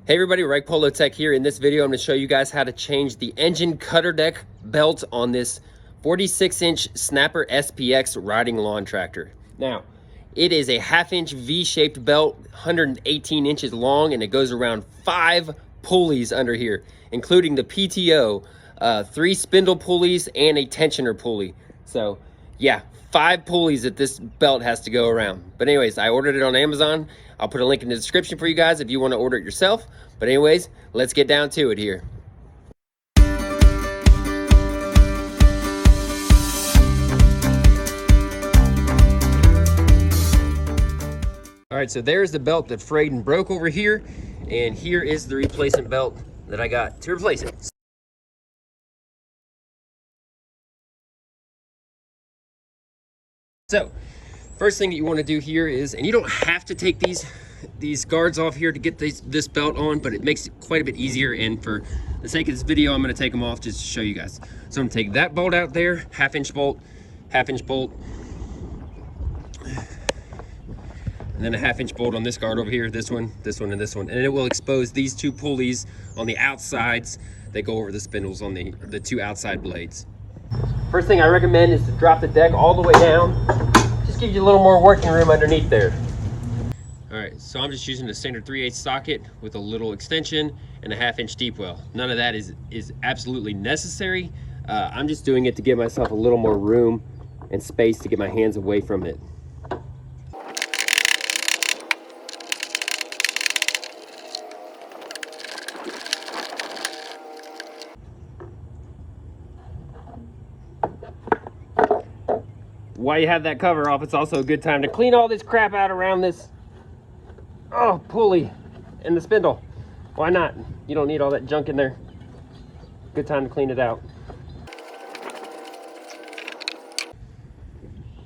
Hey everybody, Right Polo Tech here. In this video, I'm going to show you guys how to change the engine cutter deck belt on this 46-inch Snapper SPX riding lawn tractor. Now, it is a half-inch V-shaped belt, 118 inches long, and it goes around 5 pulleys under here, including the PTO, 3 spindle pulleys, and a tensioner pulley. So, yeah, 5 pulleys that this belt has to go around. But anyways, I ordered it on Amazon. I'll put a link in the description for you guys if you want to order it yourself. But anyways, let's get down to it here. All right, so there's the belt that frayed and broke over here. And here is the replacement belt that I got to replace it. So, first thing that you want to do here is, and you don't have to take these guards off here to get this belt on, but it makes it quite a bit easier, and for the sake of this video, I'm going to take them off just to show you guys. So I'm going to take that bolt out there, half-inch bolt, and then a half-inch bolt on this guard over here, this one, and this one, and it will expose these 2 pulleys on the outsides that go over the spindles on the 2 outside blades. First thing I recommend is to drop the deck all the way down. Just gives you a little more working room underneath there. All right, so I'm just using a standard 3/8 socket with a little extension and a half-inch deep well. None of that is absolutely necessary. I'm just doing it to give myself a little more room and space to get my hands away from it. While you have that cover off, it's also a good time to clean all this crap out around this pulley and the spindle. Why not? You don't need all that junk in there. Good time to clean it out.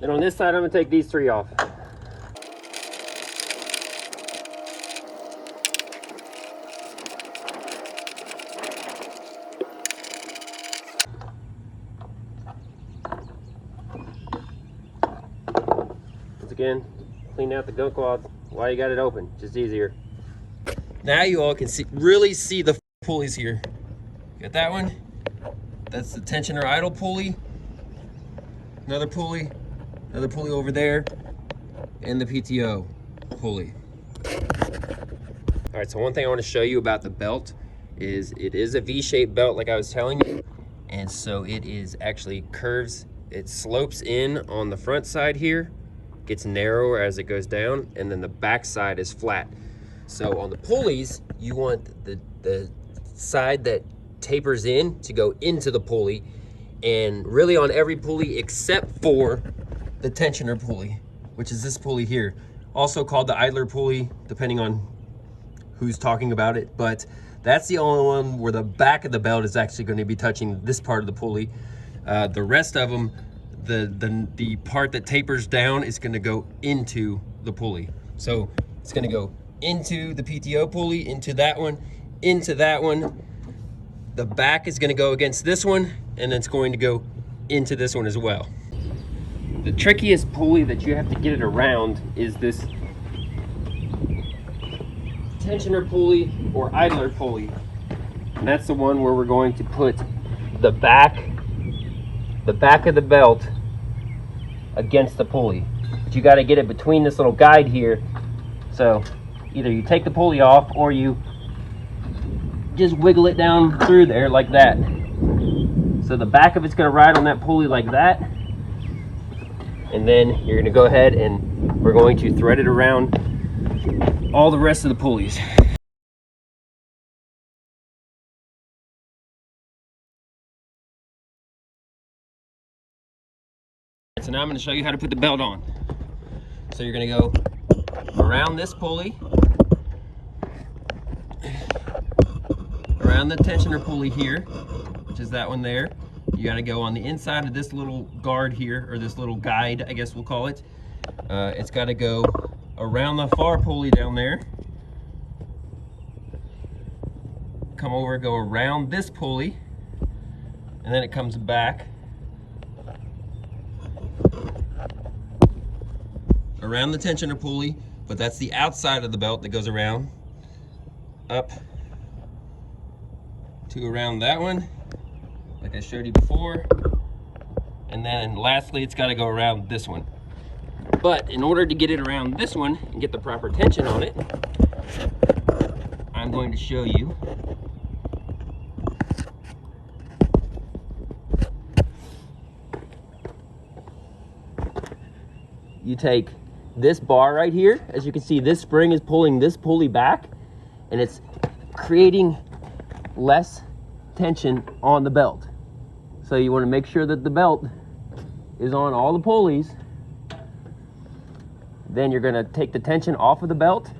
And on this side, I'm gonna take these 3 off. Again, clean out the gunk wads while you got it open, just easier. Now you all can really see the pulleys here. Got that one, that's the tensioner idle pulley, another pulley over there, and the PTO pulley. All right, so one thing I want to show you about the belt is it is a V-shaped belt like I was telling you, and so it is actually curves, it slopes in on the front side here, gets narrower as it goes down, and then the back side is flat. So on the pulleys, you want the side that tapers in to go into the pulley, and really on every pulley except for the tensioner pulley, which is this pulley here, also called the idler pulley depending on who's talking about it, but that's the only one where the back of the belt is actually going to be touching this part of the pulley. The rest of them, the part that tapers down is going to go into the pulley. So it's going to go into the PTO pulley, into that one. The back is going to go against this one, and it's going to go into this one as well. The trickiest pulley that you have to get it around is this tensioner pulley or idler pulley. And that's the one where we're going to put the back of the belt against the pulley. But you got to get it between this little guide here. So either you take the pulley off or you just wiggle it down through there like that. So the back of it's going to ride on that pulley like that. And then you're going to go ahead and we're going to thread it around all the rest of the pulleys. So now I'm going to show you how to put the belt on. So you're going to go around this pulley, around the tensioner pulley here, which is that one there. You got to go on the inside of this little guard here, or this little guide, I guess we'll call it. It's got to go around the far pulley down there. Come over, go around this pulley, and then it comes back around the tensioner pulley, but that's the outside of the belt that goes around. up to around that one, like I showed you before. And then lastly, it's got to go around this one. But in order to get it around this one and get the proper tension on it, I'm going to show you. You take this bar right here. As you can see, this spring is pulling this pulley back, and it's creating less tension on the belt. So you want to make sure that the belt is on all the pulleys. Then you're going to take the tension off of the belt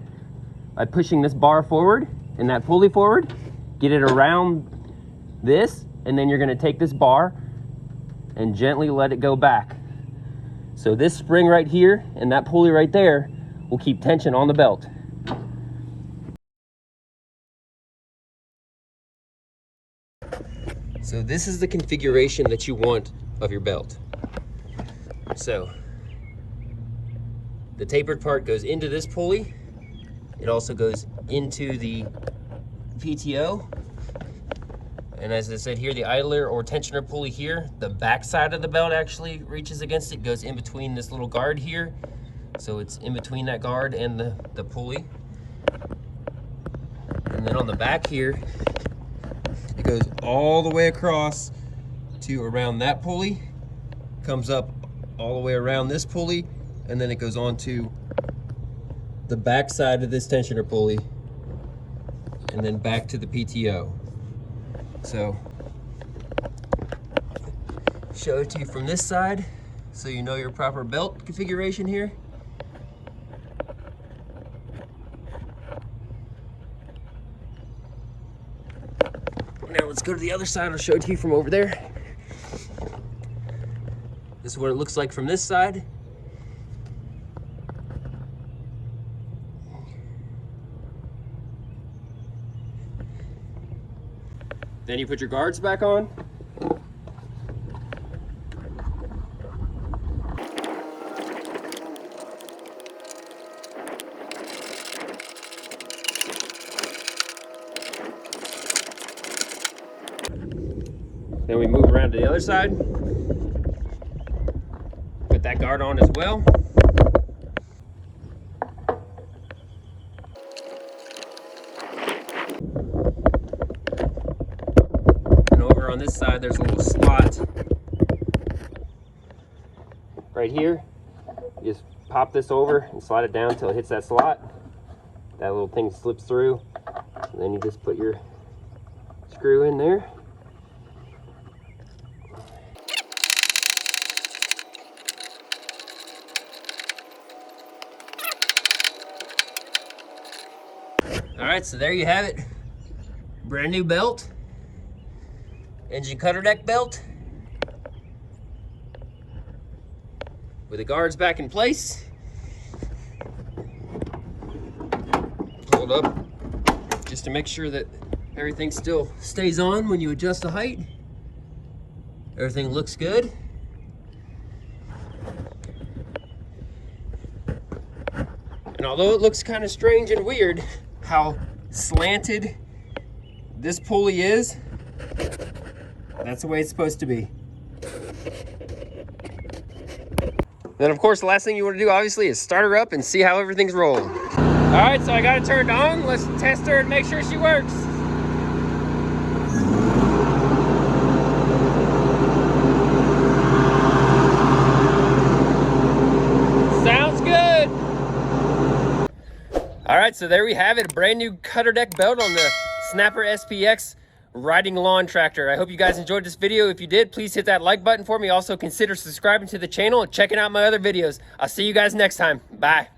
by pushing this bar forward and that pulley forward, get it around this, and then you're going to take this bar and gently let it go back. So this spring right here and that pulley right there will keep tension on the belt. So this is the configuration that you want of your belt. So the tapered part goes into this pulley. It also goes into the PTO. And as I said here, the idler or tensioner pulley here, the back side of the belt actually reaches against it, goes in between this little guard here. So it's in between that guard and the pulley. And then on the back here, it goes all the way across to around that pulley, comes up all the way around this pulley, and then it goes on to the back side of this tensioner pulley, and then back to the PTO. So, show it to you from this side so you know your proper belt configuration here. Now let's go to the other side. I'll show it to you from over there. This is what it looks like from this side. Then you put your guards back on. Then we move around to the other side. Put that guard on as well. And over on this side, there's a little slot right here. You just pop this over and slide it down until it hits that slot. That little thing slips through. And then you just put your screw in there. All right, so there you have it. Brand new belt, engine cutter deck belt, with the guards back in place. Hold up, just to make sure that everything still stays on when you adjust the height. Everything looks good. And although it looks kind of strange and weird how slanted this pulley is, that's the way it's supposed to be. Then of course the last thing you want to do obviously is start her up and see how everything's rolling. All right, so I got it turned on. Let's test her and make sure she works. Sounds good. All right, so there we have it, a brand new cutter deck belt on the Snapper SPX riding lawn tractor. I hope you guys enjoyed this video. If you did, please hit that like button for me. Also consider subscribing to the channel and checking out my other videos. I'll see you guys next time. Bye.